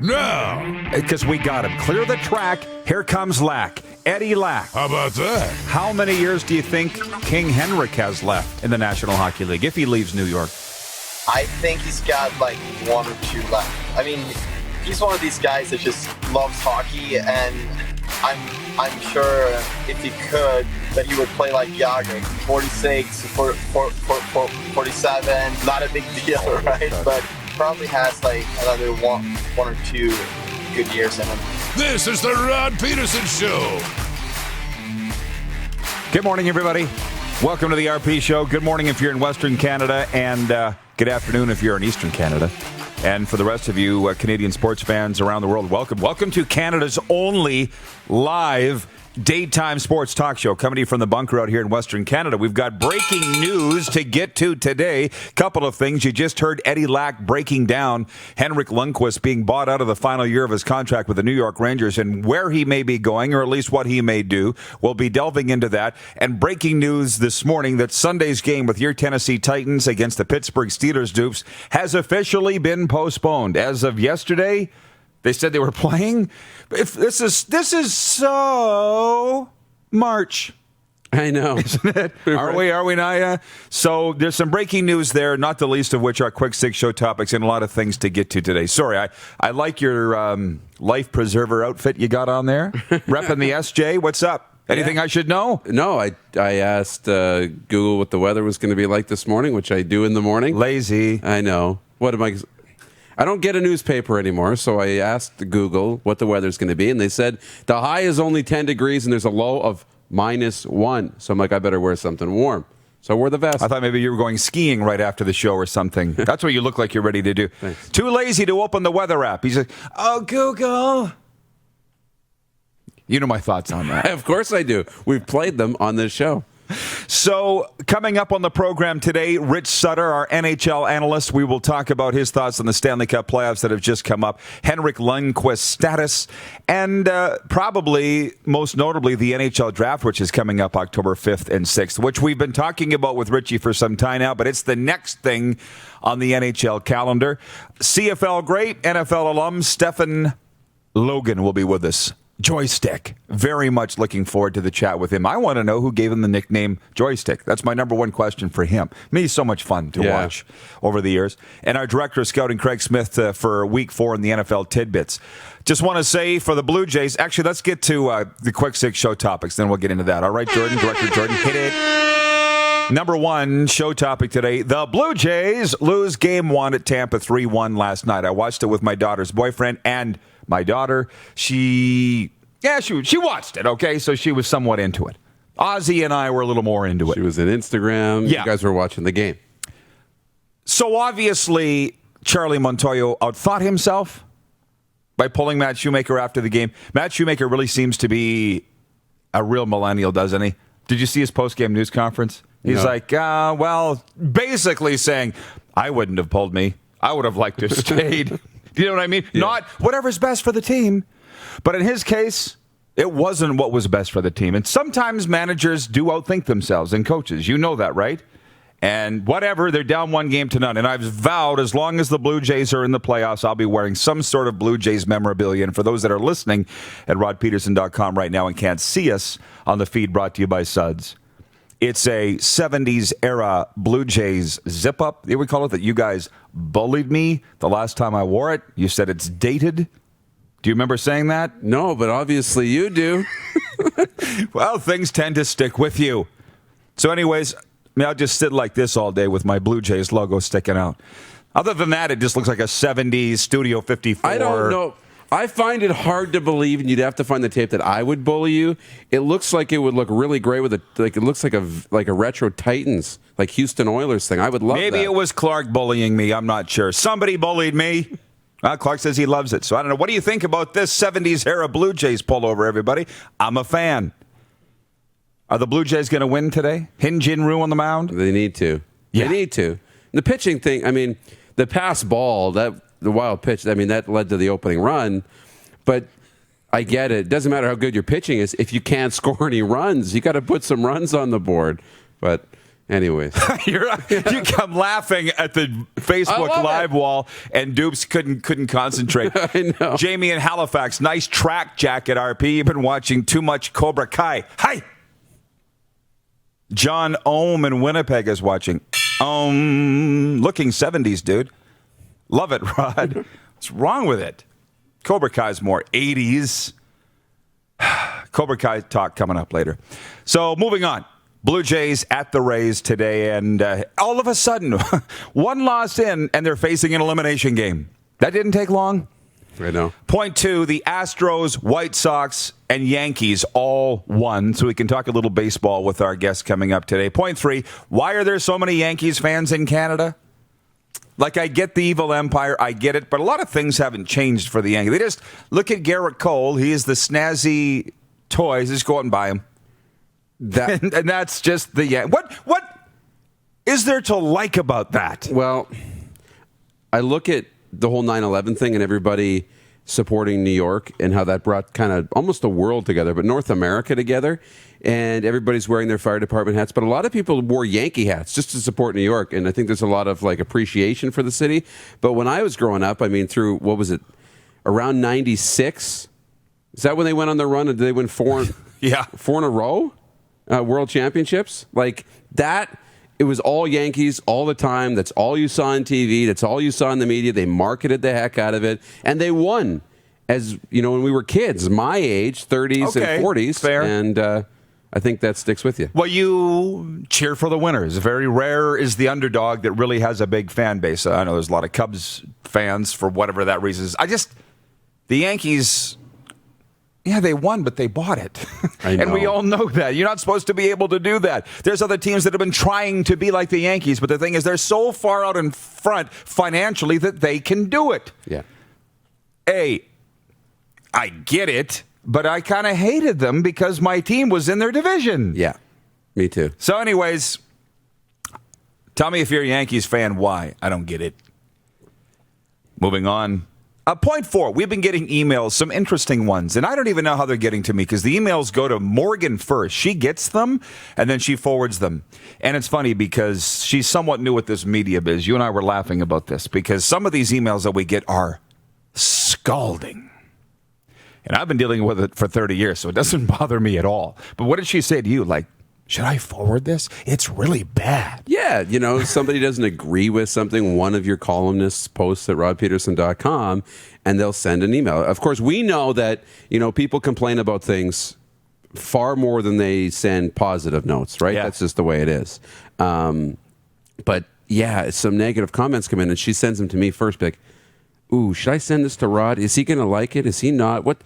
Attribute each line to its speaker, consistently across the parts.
Speaker 1: now.
Speaker 2: Because we got him. Clear the track. Here comes Lack. Eddie Lack.
Speaker 1: How about that?
Speaker 2: How many years do you think King Henrik has left in the National Hockey League if he leaves New York?
Speaker 3: I think he's got like 1 or 2 left. I mean, he's one of these guys that just loves hockey, and I'm sure if he could, that he would play like Jagr, 46, 47, not a big deal, right? But probably has like another one or 2 good years in him.
Speaker 1: This is the Rod Pedersen Show.
Speaker 2: Good morning, everybody. Welcome to the RP Show. Good morning if you're in Western Canada, and good afternoon if you're in Eastern Canada. And for the rest of you Canadian sports fans around the world, welcome. Welcome to Canada's only live daytime sports talk show coming to you from the bunker out here in Western Canada. We've got breaking news to get to today. Couple of things. You just heard Eddie Lack breaking down Henrik Lundqvist being bought out of the final year of his contract with the New York Rangers and where he may be going, or at least what he may do. We'll be delving into that. And breaking news this morning that Sunday's game with your Tennessee Titans against the Pittsburgh Steelers dupes has officially been postponed. As of yesterday, they said they were playing. If this is so March.
Speaker 4: I know.
Speaker 2: Isn't it? Are we not? Yeah. So there's some breaking news there, not the least of which are quick six show topics and a lot of things to get to today. Sorry, I like your life preserver outfit you got on there. Repping the SJ. What's up? Anything I should know?
Speaker 4: No, I asked Google what the weather was going to be like this morning, which I do in the morning.
Speaker 2: Lazy.
Speaker 4: I know. What am I don't get a newspaper anymore, so I asked Google what the weather's going to be, and they said the high is only 10 degrees and there's a low of -1. So I'm like, I better wear something warm. So I wore the vest.
Speaker 2: I thought maybe you were going skiing right after the show or something. That's what you look like you're ready to do.
Speaker 4: Thanks.
Speaker 2: Too lazy to open the weather app. He's like, oh, Google. You know my thoughts on that.
Speaker 4: Of course I do. We've played them on this show.
Speaker 2: So, coming up on the program today, Rich Sutter, our NHL analyst. We will talk about his thoughts on the Stanley Cup playoffs that have just come up, Henrik Lundqvist's status, and probably, most notably, the NHL draft, which is coming up October 5th and 6th, which we've been talking about with Richie for some time now, but it's the next thing on the NHL calendar. CFL great, NFL alum, Stefan Logan will be with us. Joystick. Very much looking forward to the chat with him. I want to know who gave him the nickname Joystick. That's my number one question for him. I mean, he's so much fun to watch over the years. And our director of scouting, Craig Smith, for week 4 in the NFL Tidbits. Just want to say for the Blue Jays, actually, let's get to the quick six show topics, then we'll get into that. All right, Jordan, Director Jordan, hit it. Number one show topic today, the Blue Jays lose game 1 at Tampa 3-1 last night. I watched it with my daughter's boyfriend and my daughter. She watched it, okay? So she was somewhat into it. Ozzy and I were a little more into it.
Speaker 4: She was at Instagram.
Speaker 2: Yeah.
Speaker 4: You guys were watching the game.
Speaker 2: So obviously, Charlie Montoyo outthought himself by pulling Matt Shoemaker after the game. Matt Shoemaker really seems to be a real millennial, doesn't he? Did you see his post-game news conference? He's like, basically saying, I wouldn't have pulled me. I would have liked to have stayed. You know what I mean? Yeah. Not whatever's best for the team. But in his case, it wasn't what was best for the team. And sometimes managers do outthink themselves and coaches. You know that, right? And whatever, they're down 1-0 And I've vowed as long as the Blue Jays are in the playoffs, I'll be wearing some sort of Blue Jays memorabilia. And for those that are listening at rodpedersen.com right now and can't see us on the feed brought to you by Suds, it's a 70s era Blue Jays zip-up, we call it, that you guys bullied me the last time I wore it. You said it's dated. Do you remember saying that?
Speaker 4: No, but obviously you do.
Speaker 2: Well, things tend to stick with you. So anyways, I'll just sit like this all day with my Blue Jays logo sticking out. Other than that, it just looks like a 70s Studio 54.
Speaker 4: I don't know. I find it hard to believe, and you'd have to find the tape, that I would bully you. It looks like it would look really great with it looks like a retro Titans, like Houston Oilers thing. I would love that.
Speaker 2: Maybe it was Clark bullying me. I'm not sure. Somebody bullied me. Clark says he loves it. So I don't know. What do you think about this 70s era Blue Jays pullover, everybody? I'm a fan. Are the Blue Jays going to win today? Hyun Jin Ryu on the mound?
Speaker 4: They need to.
Speaker 2: Yeah.
Speaker 4: They need to. The pitching thing, I mean, the pass ball, the wild pitch, I mean, that led to the opening run. But I get it. It doesn't matter how good your pitching is. If you can't score any runs, you got to put some runs on the board. But Anyways.
Speaker 2: You come laughing at the Facebook Live wall, and Dupes couldn't concentrate.
Speaker 4: I know.
Speaker 2: Jamie in Halifax, nice track jacket, RP. You've been watching too much Cobra Kai. Hi! John Ohm in Winnipeg is watching. Looking 70s, dude. Love it, Rod. What's wrong with it? Cobra Kai's more 80s. Cobra Kai talk coming up later. So moving on. Blue Jays at the Rays today, and all of a sudden, one loss in, and they're facing an elimination game. That didn't take long.
Speaker 4: I know.
Speaker 2: Point two, the Astros, White Sox, and Yankees all won, so we can talk a little baseball with our guest coming up today. Point three, why are there so many Yankees fans in Canada? Like, I get the evil empire, I get it, but a lot of things haven't changed for the Yankees. They just look at Garrett Cole. He is the snazzy toys. Just go out and buy him. And that's just the what is there to like about that?
Speaker 4: Well, I look at the whole 9/11 thing and everybody supporting New York and how that brought kind of almost the world together, but North America together, and everybody's wearing their fire department hats, but a lot of people wore Yankee hats just to support New York, and I think there's a lot of like appreciation for the city. But when I was growing up, I mean, through what was it, around 96? Is that when they went on the run and did they win four in a row? World championships like that. It was all Yankees all the time. That's all you saw on TV. That's all you saw in the media. They marketed the heck out of it, and they won. As you know, when we were kids, my age, 30s and 40s,
Speaker 2: fair.
Speaker 4: And I think that sticks with you.
Speaker 2: Well, you cheer for the winners. Very rare is the underdog that really has a big fan base. I know there's a lot of Cubs fans for whatever that reason is. The Yankees. Yeah, they won, but they bought it.
Speaker 4: I know.
Speaker 2: And we all know that. You're not supposed to be able to do that. There's other teams that have been trying to be like the Yankees, but the thing is they're so far out in front financially that they can do it.
Speaker 4: Yeah.
Speaker 2: I get it, but I kind of hated them because my team was in their division.
Speaker 4: Yeah, me too.
Speaker 2: So anyways, tell me if you're a Yankees fan, why? I don't get it. Moving on. Point four, we've been getting emails, some interesting ones, and I don't even know how they're getting to me because the emails go to Morgan first. She gets them, and then she forwards them. And it's funny because she's somewhat new with this media biz. You and I were laughing about this because some of these emails that we get are scalding. And I've been dealing with it for 30 years, so it doesn't bother me at all. But what did she say to you? Like, should I forward this? It's really bad.
Speaker 4: Yeah, somebody doesn't agree with something, one of your columnists posts at rodpedersen.com, and they'll send an email. Of course, we know that, people complain about things far more than they send positive notes, right?
Speaker 2: Yeah.
Speaker 4: That's just the way it is. But, yeah, some negative comments come in, and she sends them to me first, like, ooh, should I send this to Rod? Is he going to like it? Is he not? What?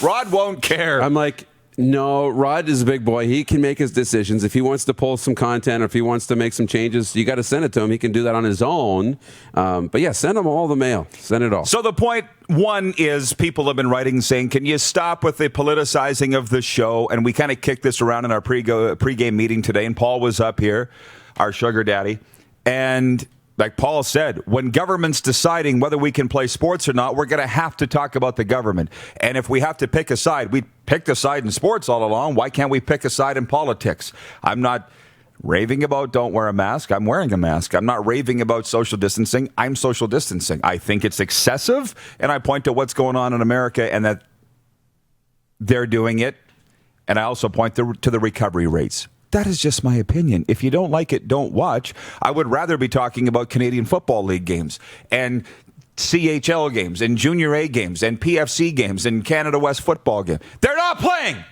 Speaker 2: Rod won't care.
Speaker 4: I'm like, no, Rod is a big boy. He can make his decisions. If he wants to pull some content or if he wants to make some changes, you got to send it to him. He can do that on his own. But yeah, send him all the mail. Send it all.
Speaker 2: So the point one is people have been writing saying, can you stop with the politicizing of the show? And we kind of kicked this around in our pregame meeting today. And Paul was up here, our sugar daddy. And like Paul said, when government's deciding whether we can play sports or not, we're going to have to talk about the government. And if we have to pick a side, we picked a side in sports all along. Why can't we pick a side in politics? I'm not raving about don't wear a mask. I'm wearing a mask. I'm not raving about social distancing. I'm social distancing. I think it's excessive, and I point to what's going on in America and that they're doing it. And I also point to the recovery rates. That is just my opinion. If you don't like it, don't watch. I would rather be talking about Canadian Football League games and CHL games and Junior A games and PFC games and Canada West football games. They're not playing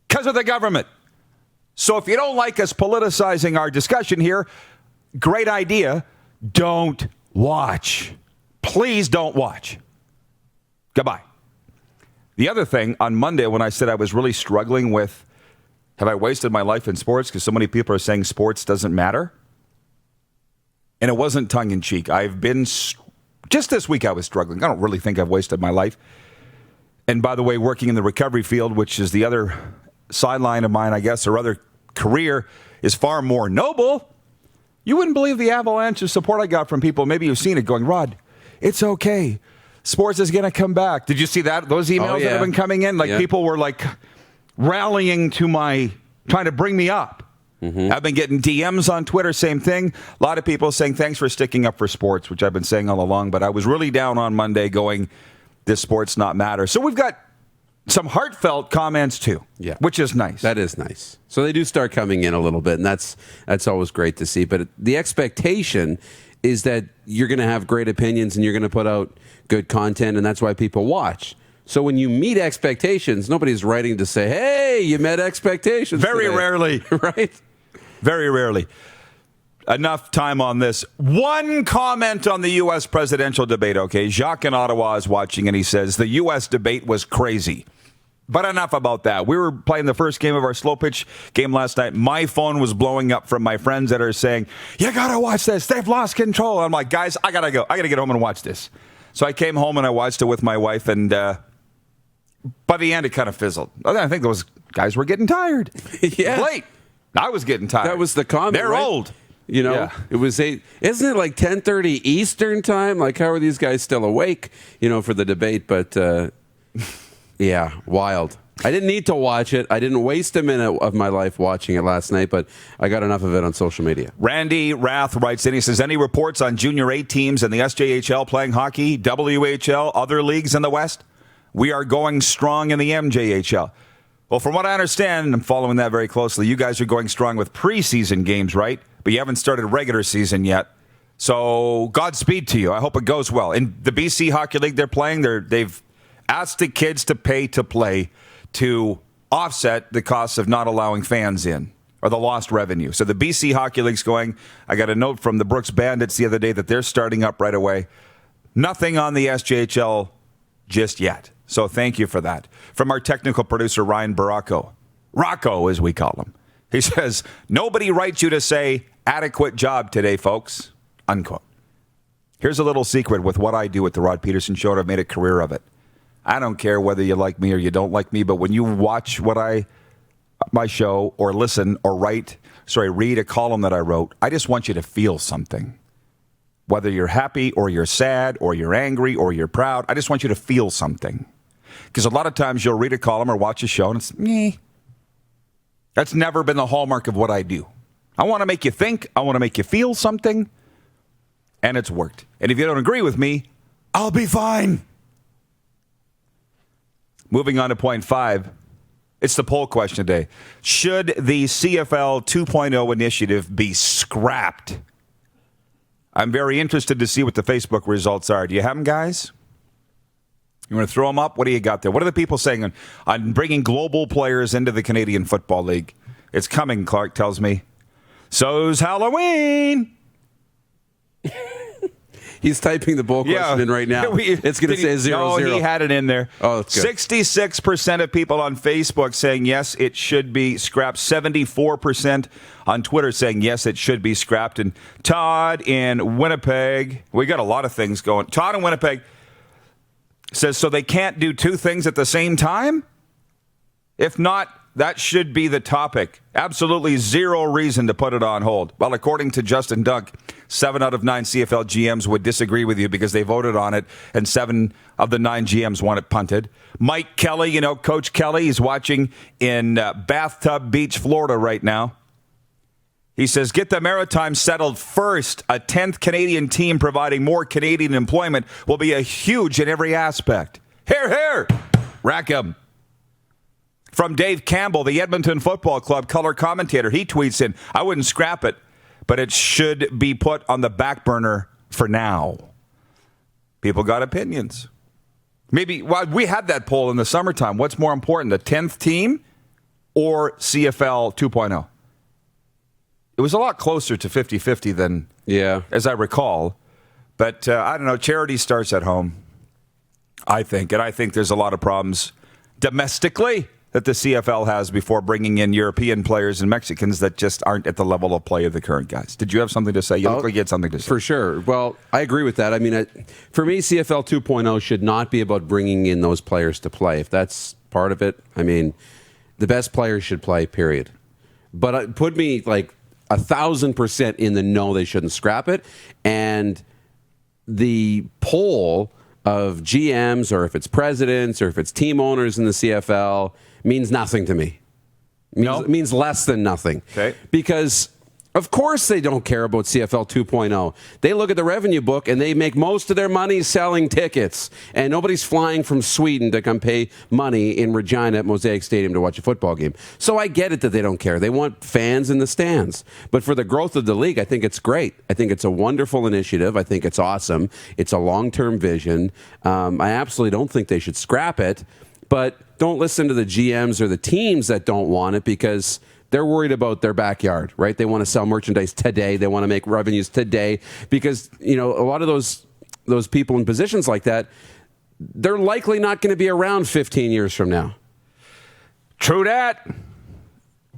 Speaker 2: because of the government. So if you don't like us politicizing our discussion here, great idea. Don't watch. Please don't watch. Goodbye. The other thing, on Monday when I said I was really struggling with, have I wasted my life in sports because so many people are saying sports doesn't matter? And it wasn't tongue-in-cheek. I've been, just this week I was struggling. I don't really think I've wasted my life. And by the way, working in the recovery field, which is the other sideline of mine, I guess, or other career, is far more noble. You wouldn't believe the avalanche of support I got from people. Maybe you've seen it going, Rod, it's okay. Sports is going to come back. Did you see that? Those emails that have been coming in? Like people were like rallying to trying to bring me up. I've been getting DMs on Twitter, same thing. A lot of people saying thanks for sticking up for sports, which I've been saying all along, but I was really down on Monday going, this sport's not matter. So we've got some heartfelt comments too, which is nice.
Speaker 4: That is nice. So they do start coming in a little bit, and that's always great to see. But the expectation is that you're going to have great opinions and you're going to put out good content, and that's why people watch. So when you meet expectations, nobody's writing to say, hey, you met expectations.
Speaker 2: Very
Speaker 4: today.
Speaker 2: rarely.
Speaker 4: Right?
Speaker 2: Very rarely. Enough time on this. One comment on the U.S. presidential debate, okay? Jacques in Ottawa is watching, and he says, the U.S. debate was crazy. But enough about that. We were playing the first game of our slow pitch game last night. My phone was blowing up from my friends that are saying, you got to watch this. They've lost control. I'm like, guys, I got to go. I got to get home and watch this. So I came home and I watched it with my wife, and by the end, it kind of fizzled. I think those guys were getting tired.
Speaker 4: Yeah.
Speaker 2: Late. I was getting tired.
Speaker 4: That was the comment.
Speaker 2: They're
Speaker 4: right?
Speaker 2: old.
Speaker 4: You know,
Speaker 2: Yeah.
Speaker 4: It was 8. Isn't it like 10:30 Eastern time? Like, how are these guys still awake, for the debate? But, yeah, wild. I didn't need to watch it. I didn't waste a minute of my life watching it last night, but I got enough of it on social media.
Speaker 2: Randy Rath writes in, he says, any reports on Junior A teams in the SJHL playing hockey, WHL, other leagues in the West? We are going strong in the MJHL. Well, from what I understand, and I'm following that very closely, you guys are going strong with preseason games, right? But you haven't started regular season yet. So Godspeed to you. I hope it goes well. In the BC Hockey League they're playing, they've asked the kids to pay to play to offset the costs of not allowing fans in or the lost revenue. So the BC Hockey League's going. I got a note from the Brooks Bandits the other day that they're starting up right away. Nothing on the SJHL just yet. So thank you for that. From our technical producer, Ryan Baracco. Rocco, as we call him. He says, nobody writes you to say, adequate job today, folks. Unquote. Here's a little secret with what I do at the Rod Pedersen Show, and I've made a career of it. I don't care whether you like me or you don't like me, but when you watch my show or listen or read a column that I wrote, I just want you to feel something. Whether you're happy or you're sad or you're angry or you're proud, I just want you to feel something. Because a lot of times you'll read a column or watch a show and it's, meh. That's never been the hallmark of what I do. I want to make you think. I want to make you feel something. And it's worked. And if you don't agree with me, I'll be fine. Moving on to point 5. It's the poll question today. Should the CFL 2.0 initiative be scrapped? I'm very interested to see what the Facebook results are. Do you have them, guys? You want to throw them up? What do you got there? What are the people saying on bringing global players into the Canadian Football League? It's coming, Clark tells me. So's Halloween.
Speaker 4: He's typing the poll question in right now. It's going to say 0-0.
Speaker 2: No, he had it in there.
Speaker 4: Oh, that's good.
Speaker 2: 66% of people on Facebook saying yes, it should be scrapped. 74% on Twitter saying yes, it should be scrapped. And Todd in Winnipeg, we got a lot of things going. Todd in Winnipeg says, so they can't do two things at the same time? If not, that should be the topic. Absolutely zero reason to put it on hold. Well, according to Justin Dunk, 7 out of 9 CFL GMs would disagree with you because they voted on it, and 7 of the 9 GMs want it punted. Mike Kelly, Coach Kelly, he's watching in Bathtub Beach, Florida right now. He says, get the Maritime settled first. A 10th Canadian team providing more Canadian employment will be a huge in every aspect. Hear, hear. Rackham. From Dave Campbell, the Edmonton Football Club color commentator, he tweets in, I wouldn't scrap it, but it should be put on the back burner for now. People got opinions. Maybe, we had that poll in the summertime. What's more important, the 10th team or CFL 2.0? It was a lot closer to 50-50 than, as I recall. But I don't know, charity starts at home, I think. And I think there's a lot of problems domestically that the CFL has before bringing in European players and Mexicans that just aren't at the level of play of the current guys. Did you have something to say? You look like you had something to say.
Speaker 4: For sure. Well, I agree with that. I mean, for me, CFL 2.0 should not be about bringing in those players to play. If that's part of it, I mean, the best players should play, period. But put me like 1,000% in the no, they shouldn't scrap it. And the poll of GMs, or if it's presidents, or if it's team owners in the CFL, means nothing to me. It means less than nothing.
Speaker 2: Okay.
Speaker 4: Because, of course, they don't care about CFL 2.0. They look at the revenue book, and they make most of their money selling tickets. And nobody's flying from Sweden to come pay money in Regina at Mosaic Stadium to watch a football game. So I get it that they don't care. They want fans in the stands. But for the growth of the league, I think it's great. I think it's a wonderful initiative. I think it's awesome. It's a long-term vision. I absolutely don't think they should scrap it. But don't listen to the GMs or the teams that don't want it, because they're worried about their backyard, right? They want to sell merchandise today. They want to make revenues today, because, a lot of those people in positions like that, they're likely not going to be around 15 years from now.
Speaker 2: True that.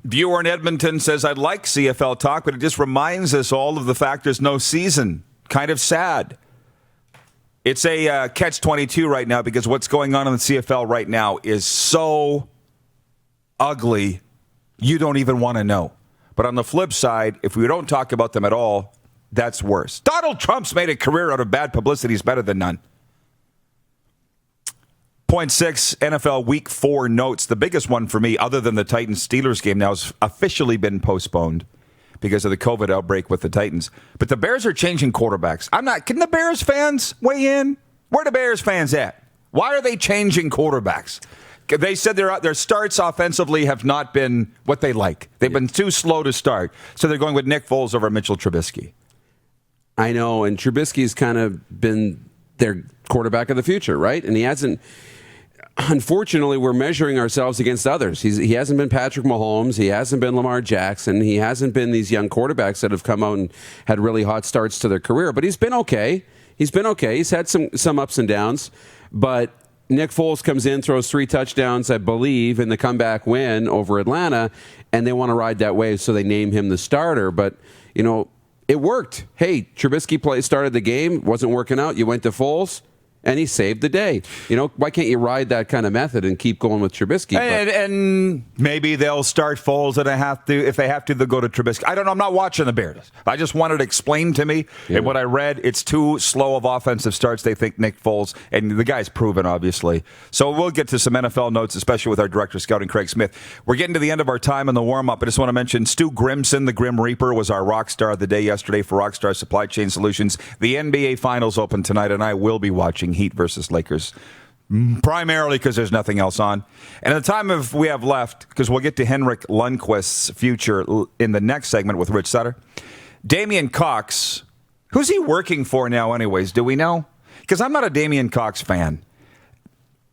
Speaker 2: Viewer in Edmonton says, I'd like CFL talk, but it just reminds us all of the fact there's no season. Kind of sad. It's a catch-22 right now, because what's going on in the CFL right now is so ugly, you don't even want to know. But on the flip side, if we don't talk about them at all, that's worse. Donald Trump's made a career out of bad publicity. He's better than none. Point 6, NFL Week 4 notes. The biggest one for me, other than the Titans-Steelers game, now has officially been postponed because of the COVID outbreak with the Titans. But the Bears are changing quarterbacks. Can the Bears fans weigh in? Where are the Bears fans at? Why are they changing quarterbacks? They said their starts offensively have not been what they like. They've been too slow to start. So they're going with Nick Foles over Mitchell Trubisky.
Speaker 4: I know, and Trubisky's kind of been their quarterback of the future, right? And he hasn't. Unfortunately, we're measuring ourselves against others. He hasn't been Patrick Mahomes. He hasn't been Lamar Jackson. He hasn't been these young quarterbacks that have come out and had really hot starts to their career. But he's been okay. He's had some ups and downs. But Nick Foles comes in, throws 3 touchdowns, I believe, in the comeback win over Atlanta, and they want to ride that wave, so they name him the starter. But, it worked. Hey, Trubisky started the game, wasn't working out. You went to Foles, and he saved the day. Why can't you ride that kind of method and keep going with Trubisky?
Speaker 2: And maybe they'll start Foles, and if they have to, they'll go to Trubisky. I don't know. I'm not watching the Bears. I just wanted to explain to me. Yeah. And what I read, it's too slow of offensive starts. They think Nick Foles, and the guy's proven, obviously. So we'll get to some NFL notes, especially with our director of scouting, Craig Smith. We're getting to the end of our time in the warm-up. I just want to mention Stu Grimson, the Grim Reaper, was our rock star of the day yesterday for Rockstar Supply Chain Solutions. The NBA Finals open tonight, and I will be watching Heat versus Lakers, primarily because there's nothing else on. And at the time we have left, because we'll get to Henrik Lundqvist's future in the next segment with Rich Sutter. Damian Cox, who's he working for now anyways? Do we know? Because I'm not a Damian Cox fan.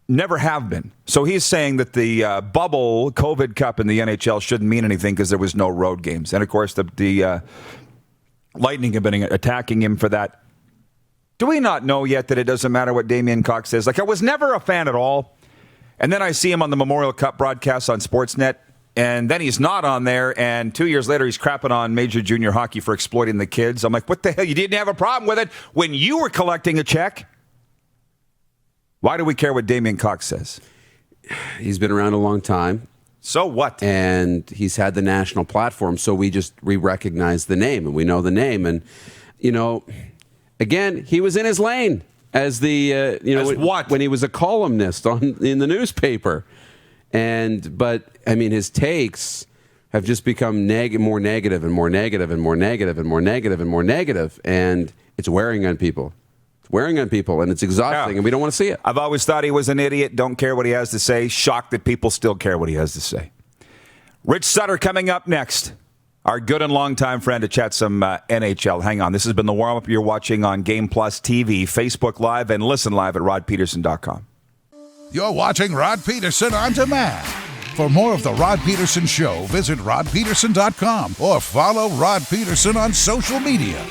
Speaker 2: Never have been. So he's saying that the bubble COVID Cup in the NHL shouldn't mean anything because there was no road games. And, of course, the Lightning have been attacking him for that. Do we not know yet that it doesn't matter what Damian Cox says? I was never a fan at all. And then I see him on the Memorial Cup broadcast on Sportsnet, and then he's not on there, and 2 years later he's crapping on Major Junior Hockey for exploiting the kids. I'm like, what the hell? You didn't have a problem with it when you were collecting a check? Why do we care what Damian Cox says?
Speaker 4: He's been around a long time.
Speaker 2: So what?
Speaker 4: And he's had the national platform, so we recognize the name, and we know the name. And, again, he was in his lane as when he was a columnist in the newspaper, but his takes have just become more negative and more negative and more negative and more negative and more negative, and it's wearing on people. It's wearing on people, and it's exhausting, and we don't want to see it.
Speaker 2: I've always thought he was an idiot. Don't care what he has to say. Shocked that people still care what he has to say. Rich Sutter coming up next. Our good and longtime friend to chat some NHL. Hang on. This has been the warm-up you're watching on Game Plus TV, Facebook Live, and listen live at rodpedersen.com.
Speaker 1: You're watching Rod Pedersen On Demand. For more of The Rod Pedersen Show, visit rodpedersen.com or follow Rod Pedersen on social media.